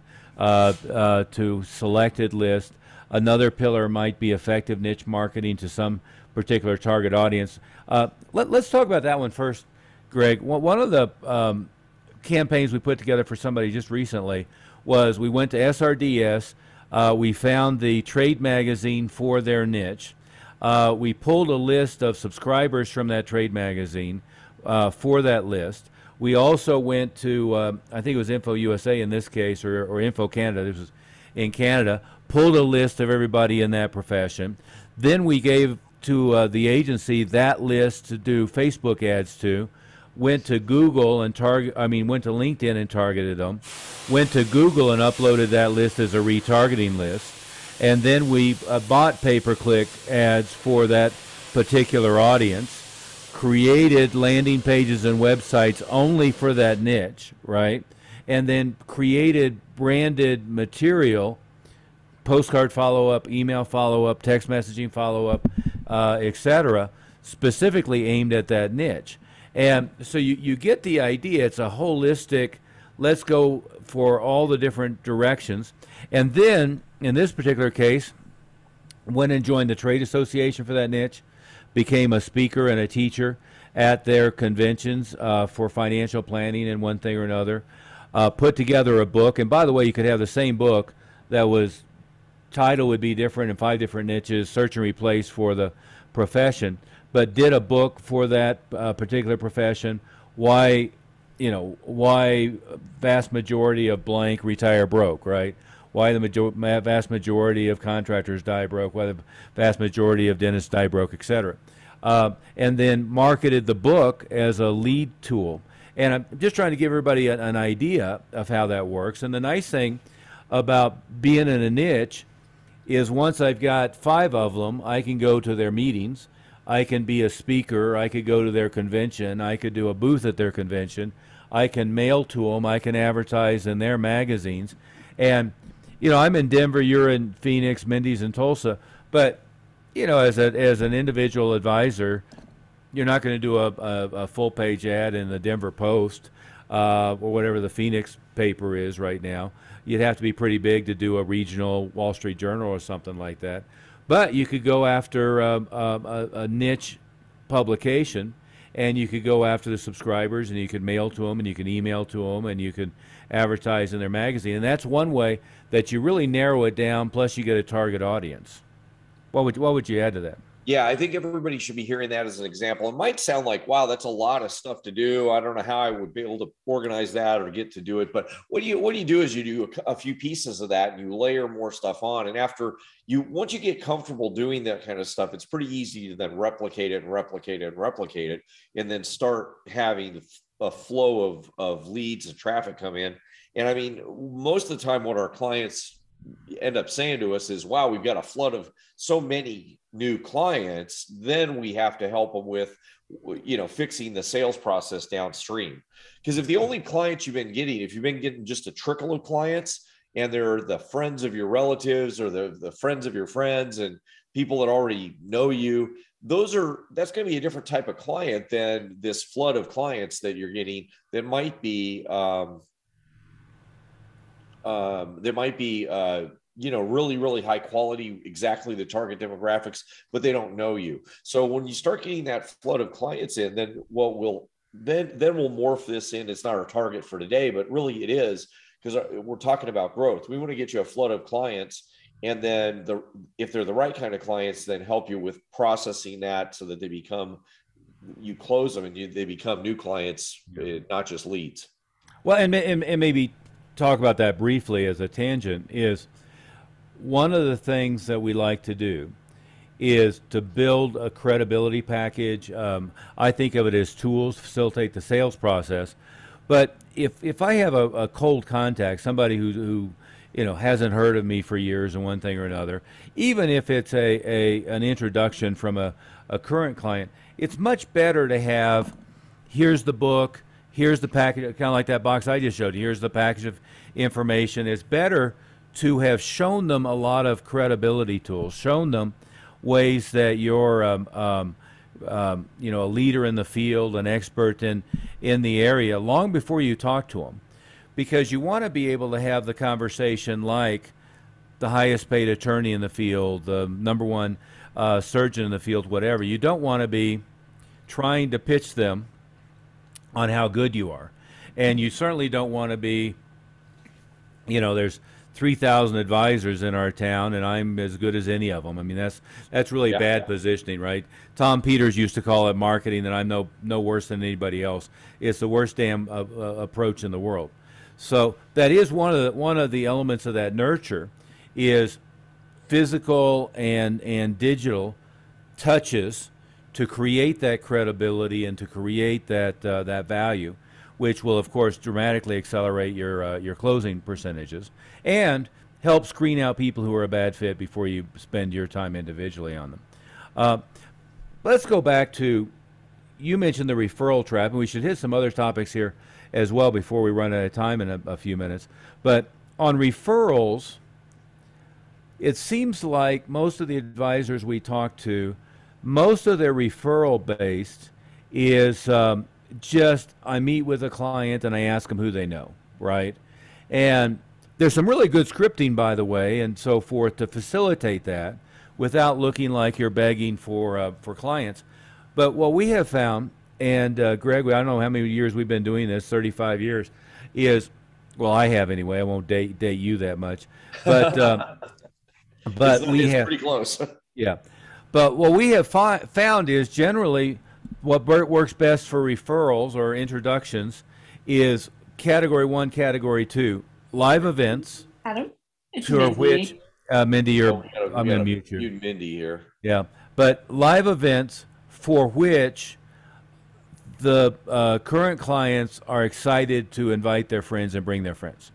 selected list. Another pillar might be effective niche marketing to some particular target audience. Let's talk about that one first, Greg. One of the campaigns we put together for somebody just recently was we went to SRDS. We found the trade magazine for their niche. We pulled a list of subscribers from that trade magazine for that list. We also went to, I think it was Info USA in this case, or Info Canada. This was in Canada. Pulled a list of everybody in that profession. Then we gave to the agency that list to do Facebook ads to. Went to Google and went to LinkedIn and targeted them. Went to Google and uploaded that list as a retargeting list. And then we bought pay-per-click ads for that particular audience, created landing pages and websites only for that niche, right? And then created branded material, postcard follow-up, email follow-up, text messaging follow-up, etc., specifically aimed at that niche. And so you get the idea. It's a holistic, let's go for all the different directions. And then, in this particular case, went and joined the trade association for that niche, became a speaker and a teacher at their conventions for financial planning and one thing or another, put together a book. And by the way, you could have the same book that was, title would be different in 5 different niches, search and replace for the profession, but did a book for that particular profession. Why vast majority of blank retire broke, right? Why the vast majority of contractors die broke, why the vast majority of dentists die broke, etc. And then marketed the book as a lead tool. And I'm just trying to give everybody an idea of how that works. And the nice thing about being in a niche is once I've got 5 of them, I can go to their meetings. I can be a speaker. I could go to their convention. I could do a booth at their convention. I can mail to them. I can advertise in their magazines. And, I'm in Denver. You're in Phoenix. Mindy's in Tulsa. But, as an individual advisor, you're not going to do a full-page ad in the Denver Post or whatever the Phoenix paper is right now. You'd have to be pretty big to do a regional Wall Street Journal or something like that. But you could go after a niche publication, and you could go after the subscribers, and you could mail to them, and you can email to them, and you can advertise in their magazine. And that's one way that you really narrow it down, plus you get a target audience. What would you add to that? Yeah, I think everybody should be hearing that as an example. It might sound like, wow, that's a lot of stuff to do. I don't know how I would be able to organize that or get to do it. But what you do is you do a few pieces of that and you layer more stuff on. And once you get comfortable doing that kind of stuff, it's pretty easy to then replicate it and replicate it and replicate it, and then start having a flow of leads and traffic come in. And I mean, most of the time what our clients end up saying to us is, wow, we've got a flood of so many new clients. Then we have to help them with, fixing the sales process downstream. Because if the only clients you've been getting just a trickle of clients, and they're the friends of your relatives or the friends of your friends and people that already know you, that's going to be a different type of client than this flood of clients that you're getting that might be really, really high quality, exactly the target demographics, but they don't know you. So when you start getting that flood of clients in, then we'll morph this in. It's not our target for today, but really it is, because we're talking about growth. We want to get you a flood of clients, and then if they're the right kind of clients, then help you with processing that so that you close them and they become new clients, not just leads. Well, and maybe talk about that briefly as a tangent. Is one of the things that we like to do is to build a credibility package. I think of it as tools to facilitate the sales process. But if I have a cold contact, somebody who hasn't heard of me for years and one thing or another, even if it's an introduction from a current client, it's much better to have, here's the book, here's the package, kind of like that box I just showed you, here's the package of information. It's better to have shown them a lot of credibility tools, shown them ways that you're you know, a leader in the field, an expert in the area, long before you talk to them, because you want to be able to have the conversation like the highest paid attorney in the field, the number one surgeon in the field, whatever. You don't want to be trying to pitch them on how good you are, and you certainly don't want to be, you know, there's 3,000 advisors in our town, and I'm as good as any of them. I mean, that's really bad positioning, right? Tom Peters used to call it marketing, and I'm no worse than anybody else. It's the worst damn approach in the world. So that is one of the elements of that nurture, is physical and digital touches to create that credibility and to create that that value, which will, of course, dramatically accelerate your closing percentages and help screen out people who are a bad fit before you spend your time individually on them. Let's go back to, you mentioned the referral trap, and we should hit some other topics here as well before we run out of time in a few minutes. But on referrals, it seems like most of the advisors we talk to, most of their referral based is just, I meet with a client and I ask them who they know, right? And there's some really good scripting, by the way, and so forth to facilitate that without looking like you're begging for clients. But what we have found, and Greg, I don't know how many years we've been doing this, 35 years, is, well, I have anyway. I won't date you that much, but but we have pretty close. Yeah, but what we have found is generally what works best for referrals or introductions is category 1, category 2, live events. Adam, it's to which Mindy, I'm going to mute you. Mute Mindy here. Yeah, but live events for which the current clients are excited to invite their friends and bring their friends.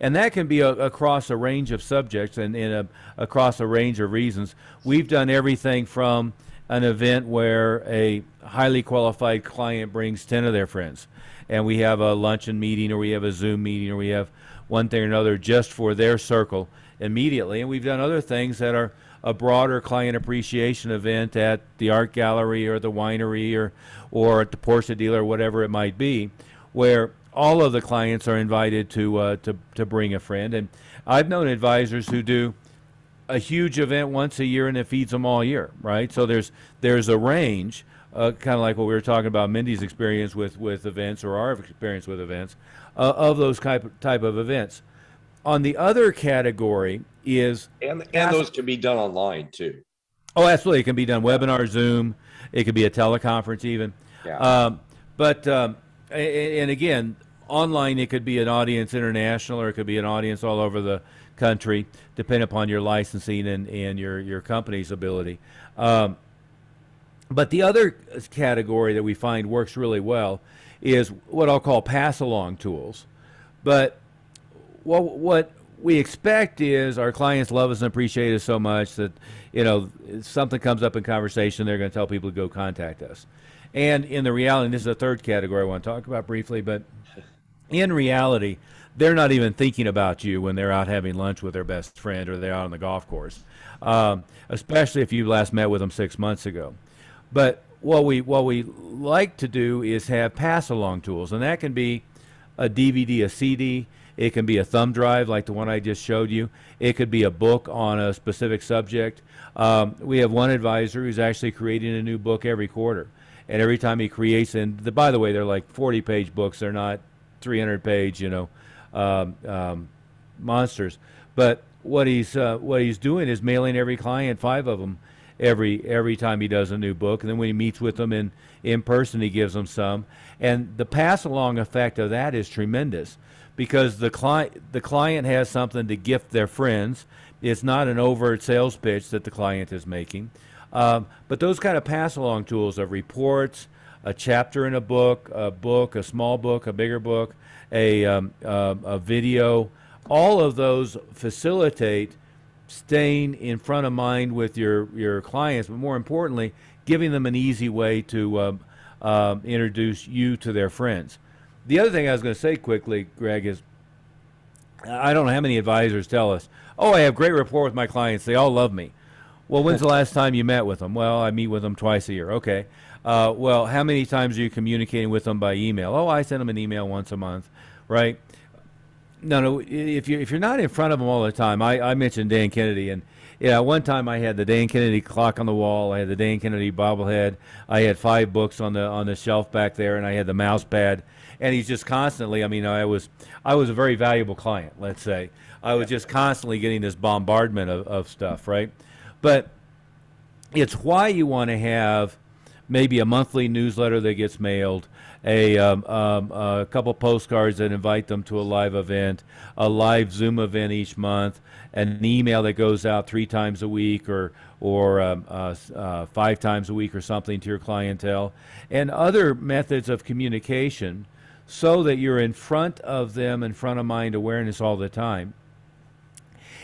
And that can be across a range of subjects and across a range of reasons. We've done everything from an event where a highly qualified client brings 10 of their friends, and we have a luncheon meeting, or we have a Zoom meeting, or we have one thing or another just for their circle immediately. And we've done other things that are a broader client appreciation event at the art gallery or the winery or at the Porsche dealer, whatever it might be, where all of the clients are invited to bring a friend. And I've known advisors who do a huge event once a year and it feeds them all year, right? So there's a range, kind of like what we were talking about, Mindy's experience with events, or our experience with events, of those type of events. On the other category is... And those can be done online too. Oh, absolutely. It can be done webinar, Zoom. It could be a teleconference even. Yeah. And again, online it could be an audience international, or it could be an audience all over the country, depending upon your licensing and your company's ability. But the other category that we find works really well is what I'll call pass-along tools. But what we expect is our clients love us and appreciate us so much that, you know, if something comes up in conversation, they're going to tell people to go contact us. And in the reality, and this is the third category I want to talk about briefly, but in reality, they're not even thinking about you when they're out having lunch with their best friend, or they're out on the golf course, especially if you last met with them 6 months ago. But what we like to do is have pass-along tools, and that can be a DVD, a CD. It can be a thumb drive like the one I just showed you. It could be a book on a specific subject. We have one advisor who's actually creating a new book every quarter. And every time he creates, and by the way, they're like 40-page books. They're not 300-page, monsters. But what he's doing is mailing every client 5 of them every time he does a new book. And then when he meets with them in person, he gives them some. And the pass-along effect of that is tremendous, because the client has something to gift their friends. It's not an overt sales pitch that the client is making. But those kind of pass-along tools of reports, a chapter in a book, a small book, a bigger book, a video, all of those facilitate staying in front of mind with your clients, but more importantly, giving them an easy way to introduce you to their friends. The other thing I was going to say quickly, Greg, is I don't know how many advisors tell us, oh, I have great rapport with my clients. They all love me. Well, when's the last time you met with them? Well, I meet with them twice a year. Okay. Well, how many times are you communicating with them by email? Oh, I send them an email once a month, right? No. If you're not in front of them all the time, I mentioned Dan Kennedy, and yeah, one time I had the Dan Kennedy clock on the wall. I had the Dan Kennedy bobblehead. I had 5 books on the shelf back there, and I had the mouse pad. And he's just constantly. I mean, I was a very valuable client. Let's say I was just constantly getting this bombardment of stuff, right? But it's why you want to have maybe a monthly newsletter that gets mailed, a couple postcards that invite them to a live event, a live Zoom event each month, an email that goes out 3 times a week or 5 times a week or something to your clientele, and other methods of communication so that you're in front of them, in front of mind awareness all the time.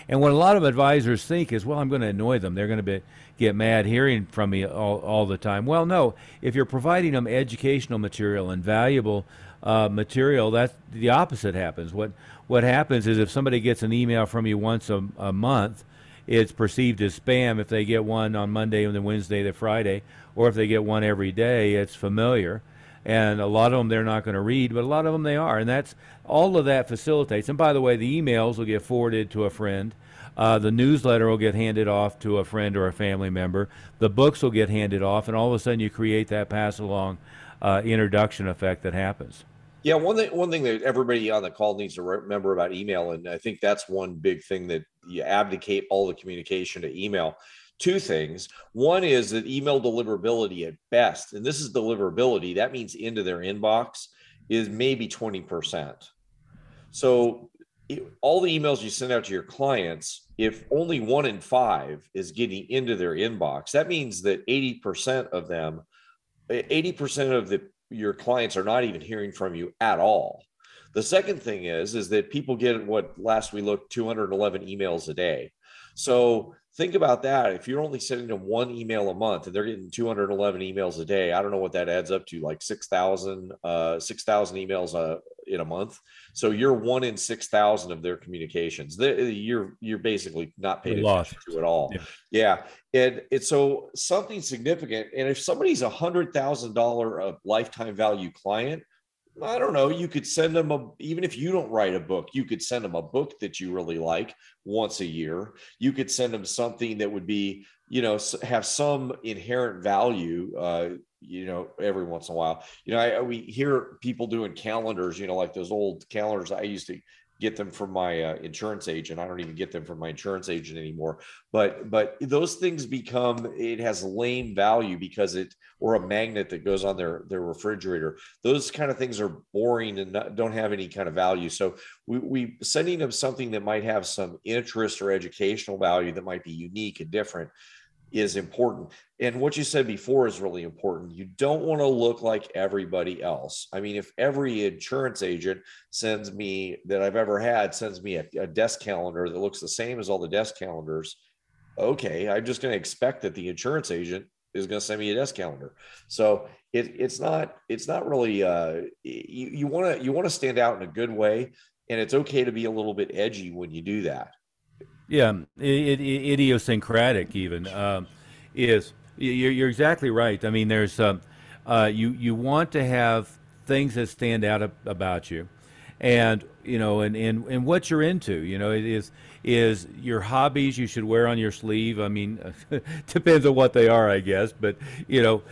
And what a lot of advisors think is, well, I'm going to annoy them. They're going to get mad hearing from me all the time. Well, no. If you're providing them educational material and valuable material, that's the opposite happens. What happens is if somebody gets an email from you once a month, it's perceived as spam. If they get one on Monday and then Wednesday to Friday, or if they get one every day, it's familiar. And a lot of them they're not going to read, but a lot of them they are. And that's all of that facilitates. And by the way, the emails will get forwarded to a friend. The newsletter will get handed off to a friend or a family member. The books will get handed off, and all of a sudden you create that pass-along introduction effect that happens. Yeah, one thing that everybody on the call needs to remember about email, and I think that's one big thing, that you abdicate all the communication to email. 2 things. One is that email deliverability at best, and this is deliverability, that means into their inbox, is maybe 20%. So all the emails you send out to your clients, if only 1 in 5 is getting into their inbox, that means that 80% of them, 80% of your clients are not even hearing from you at all. The second thing is that people get, what last we looked, 211 emails a day. So think about that. If you're only sending them 1 email a month and they're getting 211 emails a day, I don't know what that adds up to, like 6,000 emails in a month. So you're 1 in 6,000 of their communications. You're basically not paid attention to at all. Yeah. And it's so something significant. And if somebody's $100,000 lifetime value client, I don't know, you could send them even if you don't write a book, you could send them a book that you really like once a year. You could send them something that would be, have some inherent value, every once in a while. We hear people doing calendars, like those old calendars. I used to get them from my insurance agent. I don't even get them from my insurance agent anymore. But those things it has lame value or a magnet that goes on their refrigerator. Those kind of things are boring and don't have any kind of value. So we sending them something that might have some interest or educational value that might be unique and different is important. And what you said before is really important. You don't want to look like everybody else. I mean, if every insurance agent that I've ever had sends me a desk calendar that looks the same as all the desk calendars, okay, I'm just going to expect that the insurance agent is going to send me a desk calendar. So it's not really, you want to stand out in a good way, and it's okay to be a little bit edgy when you do that. Yeah, idiosyncratic even is. You're exactly right. I mean, there's you want to have things that stand out about you, and and what you're into. It is your hobbies you should wear on your sleeve. I mean, depends on what they are, I guess. But you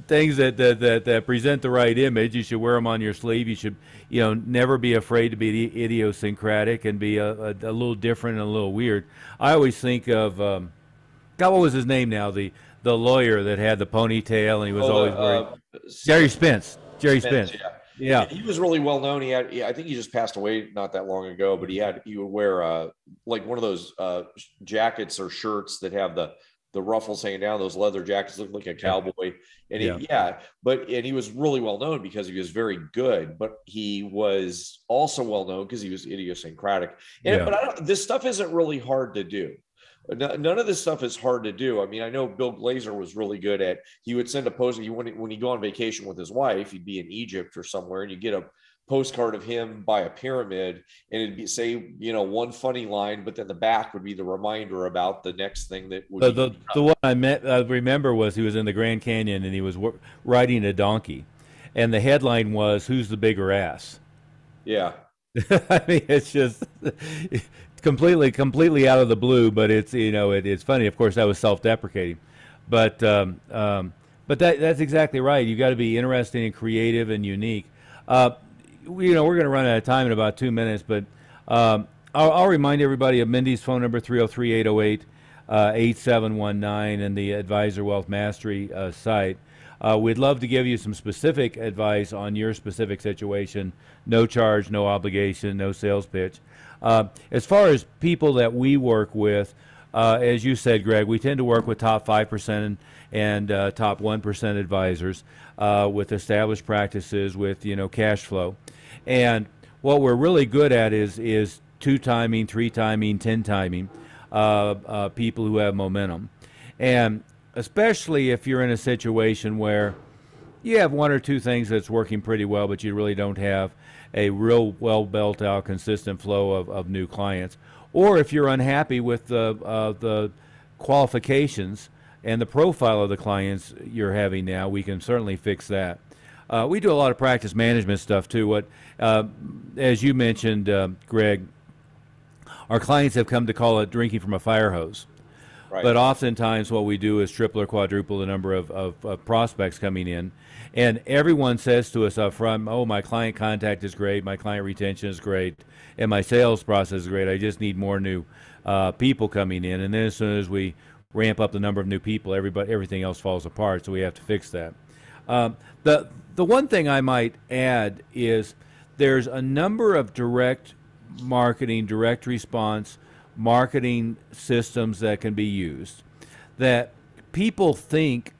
things that present the right image, you should wear them on your sleeve. You should never be afraid to be idiosyncratic and be a little different and a little weird. I always think of God, what was his name now? The lawyer that had the ponytail and he was always wearing Jerry Spence. Jerry Spence. Yeah. He was really well known. I think he just passed away not that long ago, but he would wear like one of those jackets or shirts that have the ruffles hanging down. Those leather jackets look like a cowboy. And he was really well known because he was very good, but he was also well known because he was idiosyncratic. But this stuff isn't really hard to do. None of this stuff is hard to do. I mean, I know Bill Glazer was really good at, he would send a post. When he'd go on vacation with his wife, he'd be in Egypt or somewhere, and you get postcard of him by a pyramid, and it'd be say, one funny line, but then the back would be the reminder about the next thing that would the one I remember was he was in the Grand Canyon and he was riding a donkey, and the headline was "Who's the bigger ass?" Yeah. I mean, it's just completely out of the blue, but it's funny. Of course, that was self-deprecating, but that's exactly right. You got to be interesting and creative and unique. We're going to run out of time in about 2 minutes, but I'll remind everybody of Mindy's phone number, 303-808-8719, and the Advisor Wealth Mastery site. We'd love to give you some specific advice on your specific situation. No charge, no obligation, no sales pitch. As far as people that we work with, as you said, Greg, we tend to work with top 5% and top 1% advisors with established practices with cash flow. And what we're really good at is 2-timing, 3-timing, 10-timing people who have momentum. And especially if you're in a situation where you have 1 or 2 things that's working pretty well, but you really don't have a real well built out consistent flow of new clients. Or if you're unhappy with the qualifications and the profile of the clients you're having now, we can certainly fix that. We do a lot of practice management stuff too. As you mentioned, Greg, our clients have come to call it drinking from a fire hose. Right. But oftentimes what we do is triple or quadruple the number of prospects coming in. And everyone says to us up front, oh, my client contact is great, my client retention is great, and my sales process is great. I just need more new people coming in. And then as soon as we ramp up the number of new people, everything else falls apart, so we have to fix that. The one thing I might add is there's a number of direct marketing, direct response marketing systems that can be used that people think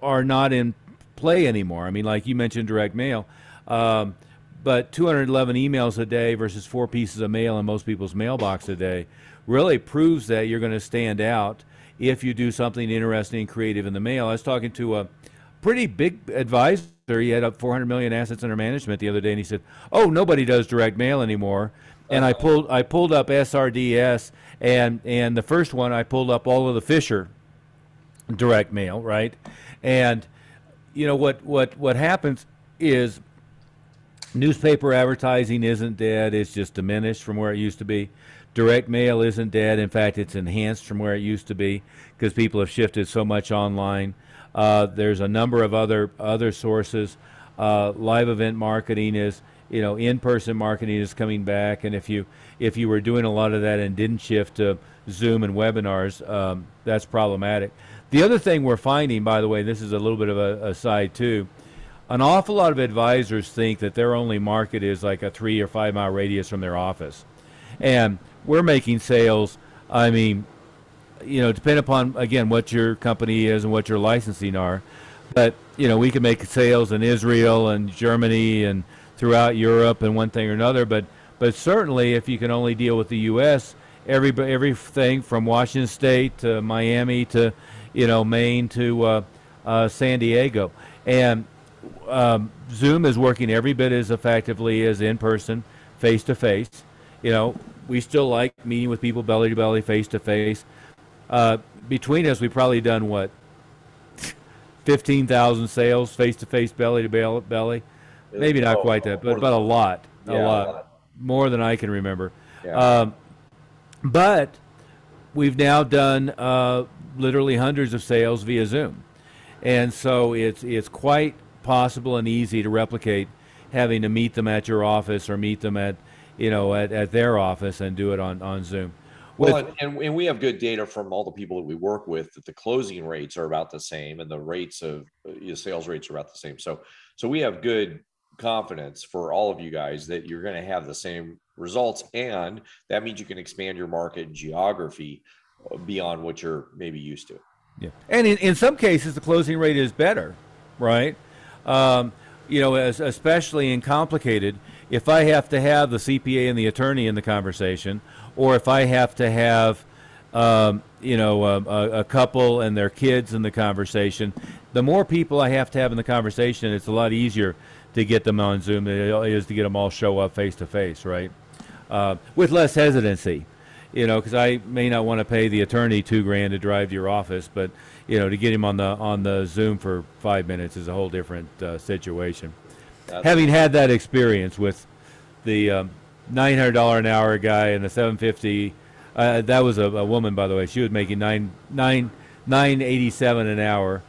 are not in play anymore. I mean, like you mentioned, direct mail, but 211 emails a day versus 4 pieces of mail in most people's mailbox a day really proves that you're going to stand out if you do something interesting and creative in the mail. I was talking to a pretty big advisor. He had up 400 million assets under management the other day, and he said, "Oh, nobody does direct mail anymore." And I pulled up SRDS, and the first one I pulled up all of the Fisher direct mail, right? And what happens is newspaper advertising isn't dead; it's just diminished from where it used to be. Direct mail isn't dead; in fact, it's enhanced from where it used to be because people have shifted so much online. There's a number of other sources. Live event marketing is, in-person marketing is coming back, and if you were doing a lot of that and didn't shift to Zoom and webinars, that's problematic. The other thing we're finding, by the way, this is a little bit of a side too, an awful lot of advisors think that their only market is like a 3 or 5 mile radius from their office, and we're making sales. I mean, depending upon, again, what your company is and what your licensing are. But, we can make sales in Israel and Germany and throughout Europe and one thing or another. But certainly if you can only deal with the U.S., everything from Washington State to Miami to, Maine to San Diego. And Zoom is working every bit as effectively as in-person, face-to-face. We still like meeting with people belly to belly, face-to-face. Between us, we've probably done 15,000 sales face-to-face, belly to belly. Maybe not quite that, but a lot, a lot more than I can remember. Yeah. But we've now done literally hundreds of sales via Zoom, and so it's quite possible and easy to replicate having to meet them at your office or meet them at their office and do it on Zoom. Well, and we have good data from all the people that we work with that the closing rates are about the same and the rates of sales rates are about the same. So we have good confidence for all of you guys that you're going to have the same results, and that means you can expand your market geography beyond what you're maybe used to. Yeah, and in some cases the closing rate is better, right? Especially in complicated. If I have to have the CPA and the attorney in the conversation, or if I have to have, a couple and their kids in the conversation, the more people I have to have in the conversation, it's a lot easier to get them on Zoom than it is to get them all show up face to face, right? With less hesitancy, you know, because I may not want to pay the attorney $2,000 to drive to your office, but you know, to get him on the Zoom for 5 minutes is a whole different situation. Having had that experience with the $900 an hour guy and the $750, that was a woman, by the way. She was making $987 an hour,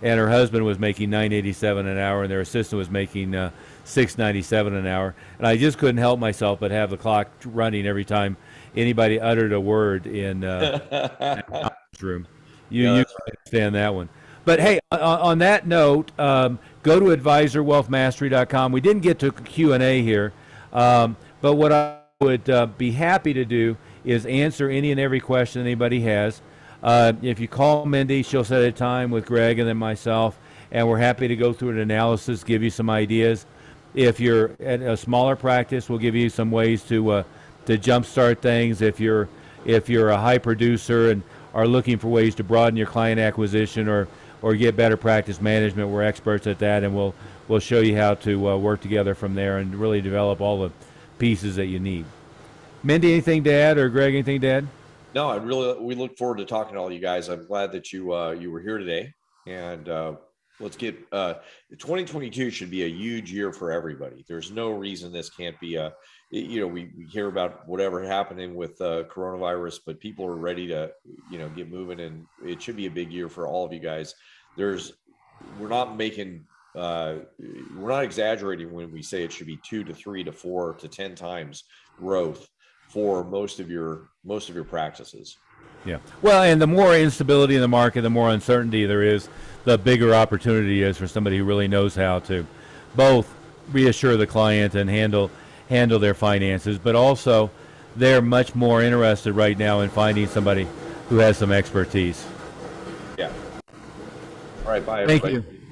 and her husband was making $987 an hour, and their assistant was making $697 an hour. And I just couldn't help myself but have the clock running every time anybody uttered a word in the room. You understand that one. But hey, on that note, go to advisorwealthmastery.com. We didn't get to Q&A here, but what I would be happy to do is answer any and every question anybody has. If you call Mindy, she'll set a time with Greg and then myself, and we're happy to go through an analysis, give you some ideas. If you're at a smaller practice, we'll give you some ways to jumpstart things. If you're a high producer and are looking for ways to broaden your client acquisition or get better practice management, we're experts at that, and we'll show you how to work together from there and really develop all the pieces that you need. Mindy, anything to add, or Greg, anything to add? No, we look forward to talking to all you guys. I'm glad that you were here today, and let's get 2022 should be a huge year for everybody. There's no reason this can't be we hear about whatever happening with coronavirus, but people are ready to get moving, and it should be a big year for all of you guys. We're not exaggerating when we say it should be 2 to 3 to 4 to 10 times growth for most of your practices. Yeah. Well, and the more instability in the market, the more uncertainty there is, the bigger opportunity is for somebody who really knows how to both reassure the client and handle their finances, but also they're much more interested right now in finding somebody who has some expertise. Yeah. All right. Bye, everybody. Thank you.